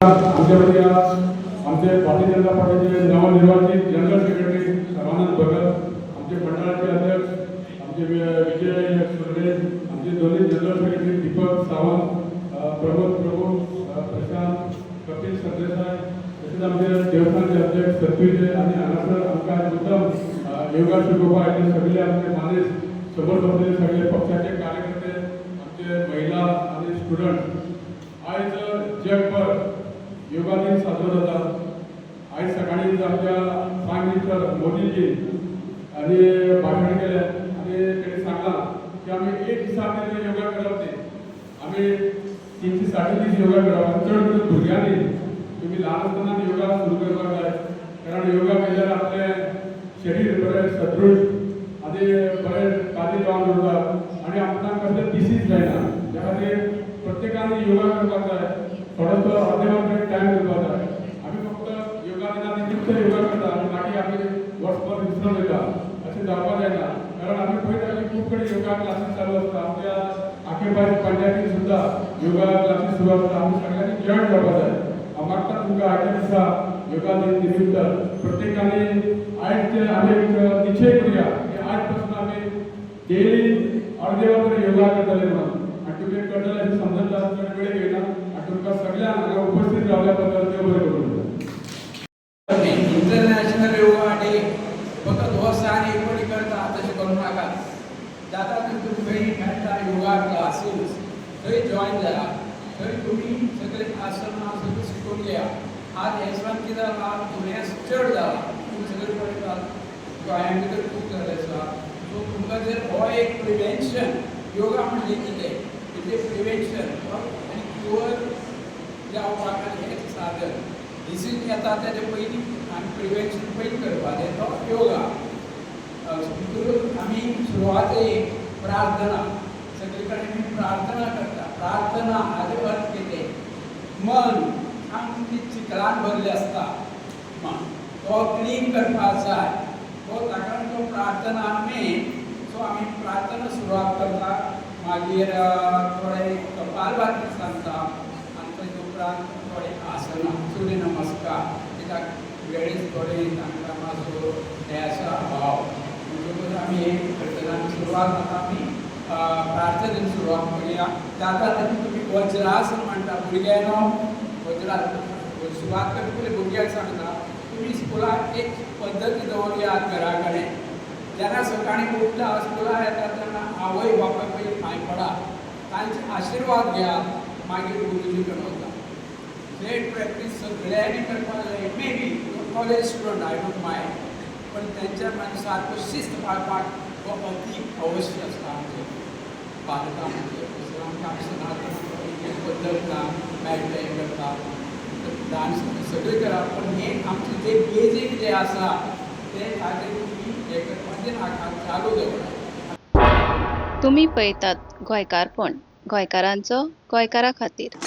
आमच्यामध्ये आमचे भारतीय जनता पार्टीचे नवनिर्वाचित जनरल सेक्रेटरी रामानंद भगत, आमचे मंडळाचे अध्यक्ष आमचे विजय सुर्वे, आमचे दोन्ही जनरल सेक्रेटरी दीपक सावंत, प्रमोद प्रभू, प्रशांत कपिल सरदेसाई, तसेच आमचे देवस्थानचे अध्यक्ष सत्विजय आणि अनासर आमका उत्तम योगा शिकोबा हे सगळे आमचे माणूस समोर बसलेले सगळे पक्षाचे कार्यकर्ते, आमचे महिला आणि स्टुडंट आज जगभर योगा दिन साजरा जाता। आज सकाळी आमच्या प्राईम मिनिस्टर मोदीजी आणि भाषण केले आणि त्यांनी सांगला की आम्ही एक दिसामध्ये योगा करत नाही, आम्ही 360 योगा करावा। चढ भुरग्यांनी तुम्ही लहान असताना योगा सुरू करपाक जाय, कारण योगा केल्यार आपले शरीर बरें सदृढ आणि बरें ताजे जावन उरता आणि आपणाक कसले डिसीज जायना। त्या खातीर प्रत्येकाने योगा करपाक जाय, थोडोसो अर्देवट टायम दिवपाक जाय। आमी फक्त योगा दिना निमित्त योगा करता आनी मागीर आमी वर्सभर विसरून वयता, अशें जावपाक जायना। कारण आमी पळयता की खूब कडेन योगा क्लासीस चालू आसता, आमच्या आखेबाज पंचायतीन सुद्धा योगा क्लासीस सुरू आसता। आमी सगळ्यांनी जॉयन जावपाक जाय। हांव मागता तुमकां आयच्या दिसा योगा दिन निमित्त प्रत्येकाने आयज आमी एक निश्चय करूया की आज पासून आमी डेली अर्देवट योगा करतले म्हणून, आणि तुम्ही करतले अशें समजता चड वेळ घेयना आणि तुमकां सगळ्यांक हांगा उपस्थित रावल्या बद्दल देव बरें करूं। इंटरनॅशनल योगा डे फक्त वर्सान एक फावटी करता तशें करूं नाका। जाता तितून खंय मेळटा योगा क्लासीस थंय जॉयन जाया, थंय तुमी सगळे आसनां सगळें शिकून घेया। आज हेसरान कितें जाला, दुयेंस चड जाला, तुमी सगळे पळयता गोंया भितर खूब जाले आसा। सो तुमकां जर हो एक प्रिवेंशन योगा म्हणजे कितें, इतलें प्रिवेंशन आनी क्युअर जावपाक हें साधन। डिसीज येता तेजे पयलीं आमी प्रिवेंशन पयलीं करपाक जाय तो योगा। आमी सुरवातेक प्रार्थना, सगळे कडेन आमी प्रार्थना करता। प्रार्थना हाचो अर्थ कितें, मन सामकें चिकलान भरलें आसता, तो क्लीन करपाक जाय, तो ताका तो प्रार्थना मेन। सो आमी प्रार्थना सुरवात करता, मागीर थोडे कपालभाती सांगता आनी ताचे उपरांत थोडे आसनां, सूर्य नमस्कार, कित्याक वेळेस थोडे तांकां मातसो हें आसा भाव, म्हणटकूच आमी हें करतना सुरवात आतां आमी प्रार्थनेन सुरवात करुया। जाता तितून तुमी वज्रासन म्हणटा, भुरग्यांनो वज्रासन सुरवात करता पयलीं भुरग्यांक सांगता तुमी स्कुलाक एक पद्दती दवरयात घरा कडेन। जेन्ना सकाळीं उठता स्कुलाक येता तेन्ना आवय बापाय पयलीं पांय पडा, तांचे आशिर्वाद घेयात, मागीर गुरुजी कडेन वता। लेट प्रॅक्टीस सगळ्यांनी करपाक जाय। May be college student I don't mind, पण तेंच्या मनान सारको शिस्त पाळपाक हो अती अवश्य आसता। आमचे भारतामध्ये आमच्या सनातन पद्दत ना मेळटा हें करता, डान्स सगळें करप, पण हें आमचें जें बेजीक जें आसा तें खातीर तुमी हें करपाचें नाका, चालू दवरा। तुम्ही पळयतात गोंयकारपण, गोंयकारांचो गोंयकारा खातीर।